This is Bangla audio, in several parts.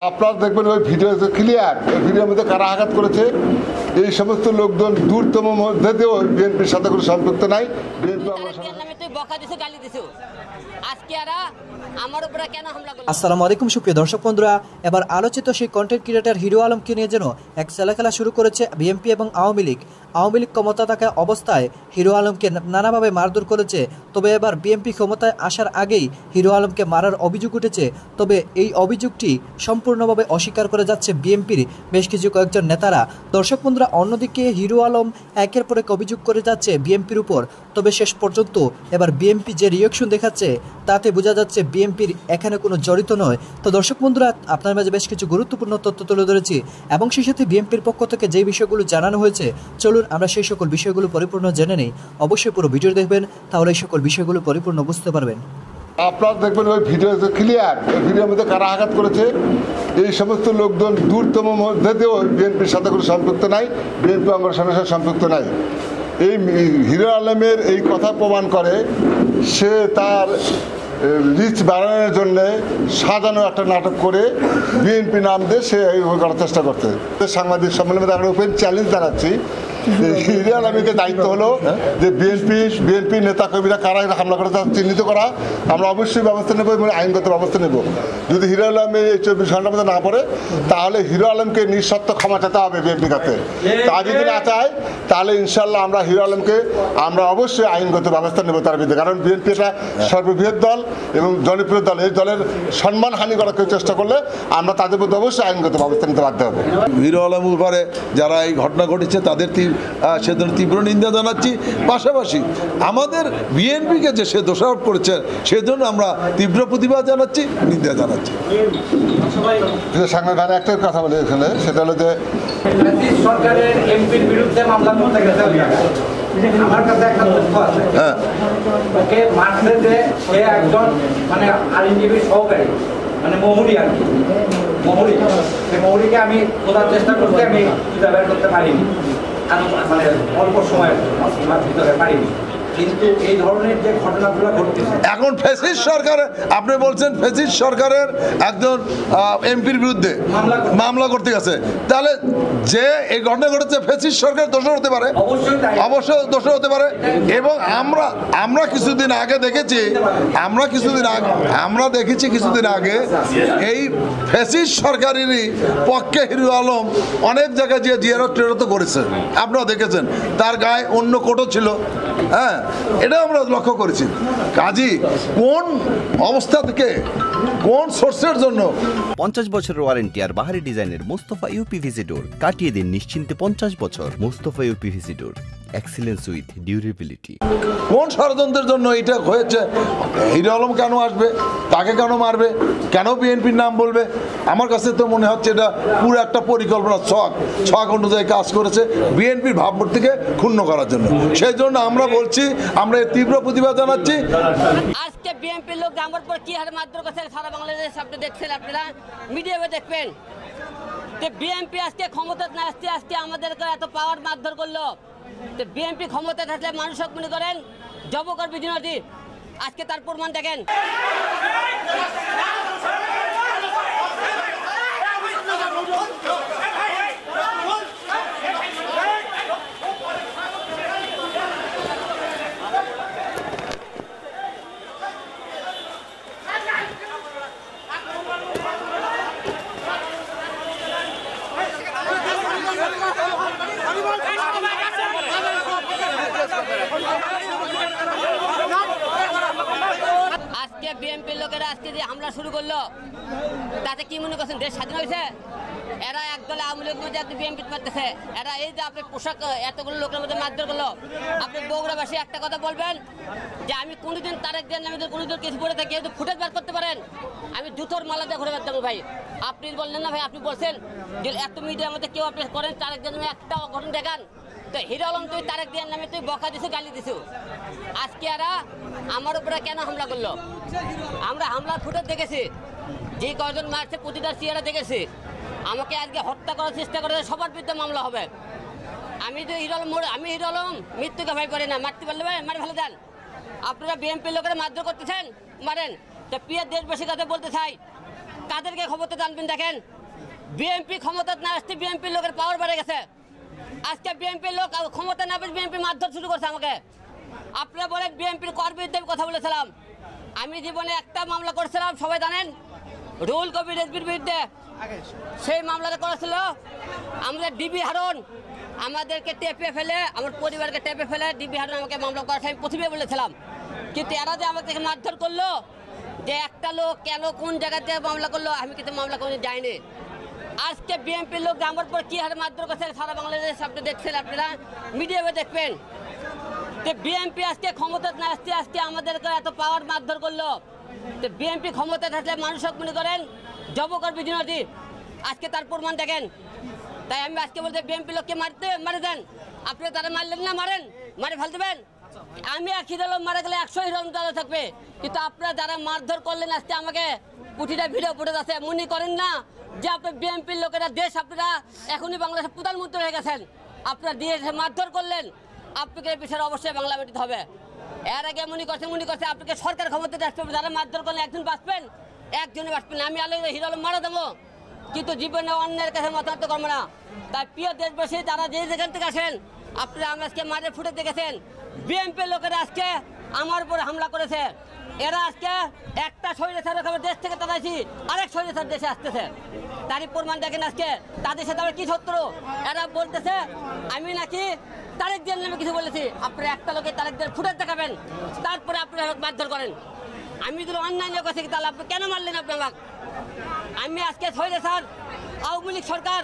আপনারা দেখবেন ওই ভিডিও ক্লিয়ার, ওই ভিডিওর মধ্যে কারা আঘাত করেছে এই সমস্ত লোকজন দূরতম মধ্যেও বিএনপির সাথে কোনো সম্পৃক্ত নাই। বিএনপি আসসালামু আলাইকুম সুপ্রিয় দর্শক বন্ধুরা, এবার আলোচিত সেই কন্টেন্ট ক্রিয়েটর হিরো আলমকে নিয়ে যেন এক ছেলেখেলা শুরু করেছে বিএনপি এবং আওয়ামী লীগ। আওয়ামী লীগ ক্ষমতা থাকা অবস্থায় হিরো আলমকে নানাভাবে মারধর করেছে, তবে এবার বিএনপি ক্ষমতায় আসার আগেই হিরো আলমকে মারার অভিযোগ উঠেছে। তবে এই অভিযোগটি সম্পূর্ণভাবে অস্বীকার করে যাচ্ছে বিএনপির বেশ কিছু কয়েকজন নেতারা। দর্শক বন্ধুরা, অন্যদিকে হিরো আলম একের পর এক অভিযোগ করে যাচ্ছে বিএনপির উপর, তবে শেষ পর্যন্ত এবার বিএনপি যে রিঅ্যাকশন দেখাচ্ছে তাতে বোঝা যাচ্ছে বিএনপির এখানে কোনো জড়িত নয়। তো দর্শক বন্ধুরা, আপনার মাঝে বেশ কিছু গুরুত্বপূর্ণ তথ্য তুলে ধরেছি এবং সেই সাথে বিএনপির পক্ষ থেকে যেই বিষয়গুলো জানানো হয়েছে, চলুন আমরা সেই সকল বিষয়গুলো পরিপূর্ণ জেনে নেই। অবশ্যই পুরো ভিডিও দেখবেন, তাহলে এই সকল বিষয়গুলো পরিপূর্ণ বুঝতে পারবেন। আপনারা দেখবেন ওই ভিডিও ক্লিয়ার, ওই ভিডিওর মধ্যে কারা আঘাত করেছে এই সমস্ত লোকজন দূরতম মধ্যেও বিএনপির সাথে কোনো সম্পৃক্ত নাই, বিএনপি অঙ্গরাজ্যের সাথে সম্পৃক্ত নাই। এই হিরো আলমের এই কথা প্রমাণ করে সে তার রিচ বাড়ানোর জন্যে সাজানো একটা নাটক করে বিএনপি নাম দিয়ে সে করার চেষ্টা করছে। সাংবাদিক সম্মেলনে আমরা ওপেন চ্যালেঞ্জ জানাচ্ছি, হিরো আলমীকে দায়িত্ব হলো যে বিএনপি নেতাকর্মীরা কারা হামলা করে তা চিহ্নিত করা। আমরা অবশ্যই ব্যবস্থা নেব এবং আইনগত ব্যবস্থা নেব। যদি হিরো আলমের এই 24 ঘন্টার মধ্যে না পড়ে তাহলে হিরো আলমকে নিঃশর্ত ক্ষমা চাইতে হবে বিএনপির কাছে। তা যদি না চায় তাহলে ইনশাল্লাহ আমরা হিরো আলমকে আমরা অবশ্যই আইনগত ব্যবস্থা নেব তার বিরুদ্ধে। কারণ বিএনপি এটা সর্ববৃহৎ দল এবং জনপ্রিয় দল, এই দলের সম্মানহানি করার কেউ চেষ্টা করলে আমরা তাদের মধ্যে অবশ্যই আইনগত ব্যবস্থা নিতে বাধ্য হবো। হিরো আলমের উপরে যারা এই ঘটনা ঘটেছে তাদের সেজন্য তীব্র নিন্দা জানাচ্ছি। পাশাপাশি আমাদের বিএনপিকে যে সে দোষারোপ করেছে সেজন্য আমরা তীব্র প্রতিবাদ জানাচ্ছি, নিন্দা জানাচ্ছি। সাংবাদিক একটাই কথা বলে এখানে, সেটা হলো যে সরকারের এমপির বিরুদ্ধে মামলা করতে গেছে। আমার কাছে একটা তথ্য আছে, ওকে মারতে যে সে একজন মানে আইনজীবী সহকারী, মানে মহুরি আর কি, মহুরি। সেই মহুরিকে আমি খোঁজার চেষ্টা করতে আমি খুঁজে বের করতে পারিনি, কারণ মানে অল্প সময়ের ভিতরে পারিনি। কিন্তু এই ধরনের যে ঘটনাগুলো ঘটতেছে এখন ফ্যাসিস্ট সরকার, আপনি বলছেন ফ্যাসিস্ট সরকারের একজন এমপির বিরুদ্ধে মামলা করতে গেছে, তাহলে যে এই ঘটনা ঘটেছে ফ্যাসিস্ট সরকার দোষর হতে পারে, অবশ্যই দোষর হতে পারে। এবং আমরা কিছুদিন আগে দেখেছি, আমরা দেখেছি কিছুদিন আগে এই ফ্যাসিস্ট সরকারেরই পক্ষে হিরো আলম অনেক জায়গায় যে জিয়ারত টিয়ারত করেছে, আপনারা দেখেছেন। তার গায়ে অন্য কোটও ছিল, হ্যাঁ, এটা আমরা লক্ষ্য করেছি। কাজী কোন অবস্থা থেকে কোন সোর্সের জন্য 50 বছরের ওয়ারেন্টি আর বাহারি ডিজাইনের মুস্তফা ইউপিভিসি ডোর, কাটিয়ে দিন নিশ্চিন্তে 50 বছর। Mustafa uPVC door, excellence with durability. কোন ষড়যন্ত্রের জন্য এটা হয়েছে? হিরো আলম কেন আসবে, তাকে কেন মারবে, কেন বিএনপির নাম বলবে? আমার কাছে তো মনে হচ্ছে এটা পুরো একটা পরিকল্পনা, ছক অনুযায়ী কাজ করেছে বিএনপির ভাবমূর্তিকে ক্ষুণ্ণ করার জন্য। সেই জন্য আমরা বলছি, আমরা এর তীব্র প্রতিবাদ জানাচ্ছি। আজকে বিএনপির লোক আমার পর কি হারে মারধর করছে সারা বাংলাদেশ আপনি দেখছেন, আপনারা মিডিয়াতে দেখবেন যে বিএনপি আজকে ক্ষমতা না আসতে আজকে আমাদেরকে এত পাওয়ার মারধর করলো। তো বিএনপি ক্ষমতা থাকলে মানুষ মনে করেন জব করবে দিনটি, আজকে তার প্রমাণ দেখেন। আজকে বিএনপির লোকেরা আজকে যে হামলা শুরু করলো তাতে কি মনে করছেন দেশ স্বাধীন হয়েছে? এরা একদলে আওয়ামী লীগের মধ্যে একদম বিএনপি মারতেছে। এরা এই যে আপনি পোশাক এতগুলো লোকের মধ্যে মারধর করলো, আপনি বগুড়াবাসী একটা কথা বলবেন যে আমি কোনোদিন তারেক জিয়ার নামে কোনোদিন কিছু পড়ে থাকি, কিন্তু ফুটেজ বার করতে পারেন আমি জুতোর মালা দিয়ে ঘুরে বেড়াতাম ভাই। আপনি বললেন না ভাই, আপনি বলছেন যে এত মিডিয়ার মধ্যে কেউ আপনি করেন তারেক জিয়ার নামে একটা ঘটনা দেখান। তো হিরো আলম তুই তারেক জিয়ার নামে তুই বকা দিছু, গালি দিছু, আজকে এরা আমার উপরে কেন হামলা করলো? আমরা হামলার ফুটেজ দেখেছি, যে কয়জন মারছে প্রতিটার চেহারা দেখেছি। আমাকে আজকে হত্যা করার চেষ্টা করে সবার বিরুদ্ধে মামলা হবে। আমি হিরো আলম মৃত্যুকে ভয় করি না, মারতে পারলে ভাই মারি ভালো দেন। আপনারা বিএনপির লোকেরা মারধর করতেছেন, মারেন। তো প্রিয় দেশবাসীর কাছে বলতে চাই, কাদেরকে ক্ষমতা আনবেন? দেখেন, বিএনপি ক্ষমতা না আসতে বিএনপির লোকের পাওয়ার বেড়ে গেছে। আজকে বিএনপির লোক ক্ষমতা না পেয়ে বিএনপি মারধর শুরু করছে আমাকে। আপনারা বলেন বিএনপির কর বিরুদ্ধে কথা বলেছিলাম। আমি জীবনে একটা মামলা করেছিলাম, সবাই জানেন, রুহুল কবির রেজভির বিরুদ্ধে। সেই মামলাটা করেছিল আমাদের ডিবি হারুন, আমাদেরকে টেপে ফেলে, আমার পরিবারকে টেপে ফেলে ডিবি হারুন আমাকে মামলা করার আমি প্রথমে বলেছিলাম। কিন্তু এরা যে আমাকে মারধর করলো, যে একটা লোক কেন কোন জায়গাতে মামলা করলো, আমি কিন্তু মামলা করে যাইনি। আজকে বিএনপির লোক আমার পর কি হারে মারধর করছে সারা বাংলাদেশ আপনি দেখছেন, আপনারা মিডিয়াতে দেখবেন। যে বিএনপি আজকে ক্ষমতা না আসতে আজকে আমাদেরকে এত পাওয়ার মারধর করলো। তো বিএনপি ক্ষমতা থাকলে মানুষ মনে করেন জব করবে জিনিস, আজকে তার প্রমাণ দেখেন। তাই আমি আজকে বলতে বিএনপি লোককে মারে দেন, আপনি তারা মারলেন না, মারেন, মারে ফেল দেবেন। আমি এক হিরো মারা গেলে 100 হিরো থাকবে, কিন্তু আপনারা যারা মারধর করলেন আজকে আমাকে প্রতিটা ভিডিও ফুটে আছে, মনে করেন না যে আপনি বিএনপির লোকেরা দেশ আপনারা এখনই বাংলাদেশের প্রধানমন্ত্রী হয়ে গেছেন, আপনারা দিয়ে মারধর করলেন, আপনাকে এই বিষয়ে অবশ্যই বাংলা মেটিতে হবে। এর আগে মনে করছে আপনাকে সরকার ক্ষমতাতে আসতে হবে, যারা মারধর করলে একজন বাঁচবেন, একজনই বাঁচবেন। আমি আলাদা হিরো মারা দেবো, কিন্তু জীবনে অন্যের কাছে মতান্ত করবো না। তাই প্রিয় দেশবাসী, যারা যে যেখান থেকে আসেন, আপনারা আজকে মারে ফুটে দেখেছেন বিএনপির লোকেরা আজকে আমার উপরে হামলা করেছে। এরা আজকে একটা স্বৈরাচার দেশ থেকে তাড়াইছি, আরেক স্বৈরাচার দেশে আসতেছে, তারই প্রমাণ দেখেন। আজকে তাদের সাথে আমার কি শত্রু, এরা বলতেছে আমি নাকি তারেক জিয়ার নামে কিছু বলেছি। আপনারা একটা লোকে তারেক জিয়ার ফুটেজ দেখাবেন, তারপরে আপনারা মারধর করেন। আমি যদি অন্যায় নিয়ে কথা তাহলে আপনি কেন মারলেন? আপনি আমাকে, আমি আজকে স্বৈরাচার আওয়ামী লীগ সরকার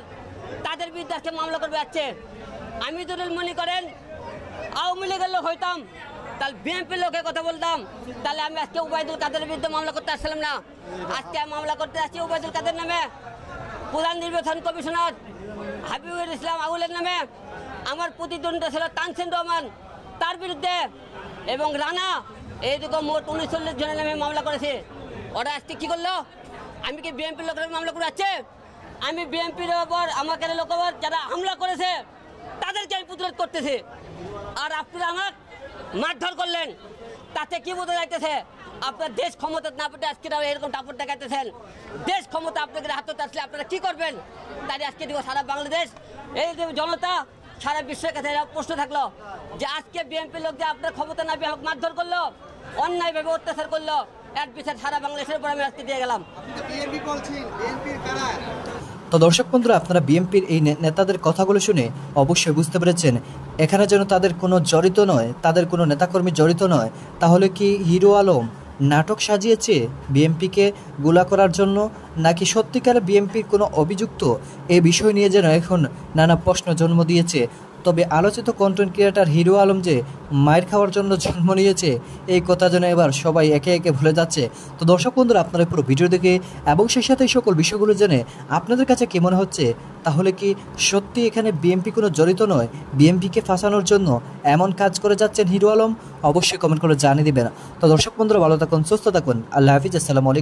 তাদের বিরুদ্ধে আজকে মামলা করবে যাচ্ছে। আমি যদি মনে করেন আওয়ামী লীগের লোক হইতাম, তাহলে বিএনপির লোকের কথা বলতাম, তাহলে আমি আজকে ওবায়দুল কাদেরের বিরুদ্ধে মামলা করতে আসছিলাম না। আজকে মামলা করতে আসছি ওবায়দুল কাদের নামে, প্রধান নির্বাচন কমিশনার হাবিবুল ইসলাম আউলের নামে, আমার প্রতিদ্বন্দ্বী ছিল তানসিন রহমান তার বিরুদ্ধে, এবং রানা, এইরকম মোট 39 জনের নামে মামলা করেছে। ওরা আজকে কী করলো? আমি কি বিএনপির লোকের মামলা করে যাচ্ছে? আমি বিএনপির ওপর আমাকে লোক যারা হামলা করেছে তাদেরকে আমি প্রতিরোধ করতেছি, আর আপনারা আমার মারধর করলেন। তাতে কি বোঝা যাইতেছে? আপনার দেশ ক্ষমতা না পেতে আজকে এরকম টাপট দেখাইতেছেন। দেশ ক্ষমতা আপনাদের হাতে আসলে আপনারা কি করবেন? তাই আজকে দেখো সারা বাংলাদেশ, এই যে জনতা, সারা বিশ্বের কাছে প্রশ্ন থাকলো যে আজকে বিএনপির লোক যে আপনার ক্ষমতা না পেয়ে মারধর করলো, অন্যায়ভাবে অত্যাচার করলো, এর বিচার সারা বাংলাদেশের উপর আমি আজকে দিয়ে গেলাম। তো দর্শক বন্ধুরা, আপনারা বিএনপির এই নেতাদের কথাগুলো শুনে অবশ্যই বুঝতে পেরেছেন এখানে যেন তাদের কোনো জড়িত নয়, তাদের কোনো নেতাকর্মী জড়িত নয়। তাহলে কি হিরো আলম নাটক সাজিয়েছে বিএনপিকে গুলা করার জন্য, নাকি সত্যিকারে বিএনপির কোনো অভিযুক্ত? এই বিষয় নিয়ে যেন এখন নানা প্রশ্ন জন্ম দিয়েছে। তবে আলোচিত কন্টেন্ট ক্রিয়েটার হিরো আলম যে মায়ের খাওয়ার জন্য জন্ম নিয়েছে, এই কথা যেন এবার সবাই একে একে ভুলে যাচ্ছে। তো দর্শক বন্ধুরা, আপনারা পুরো ভিডিও দেখে এবং সেই সাথে সকল বিষয়গুলো জেনে আপনাদের কাছে কি মনে হচ্ছে? তাহলে কি সত্যি এখানে বিএনপি কোনো জড়িত নয়, বিএনপিকে ফাঁসানোর জন্য এমন কাজ করে যাচ্ছেন হিরো আলম? অবশ্যই কমেন্ট করে জানিয়ে দেবেন। তো দর্শক বন্ধুরা, ভালো থাকুন, সুস্থ থাকুন, আল্লাহ হাফিজ, আসসালামু আলাইকুম।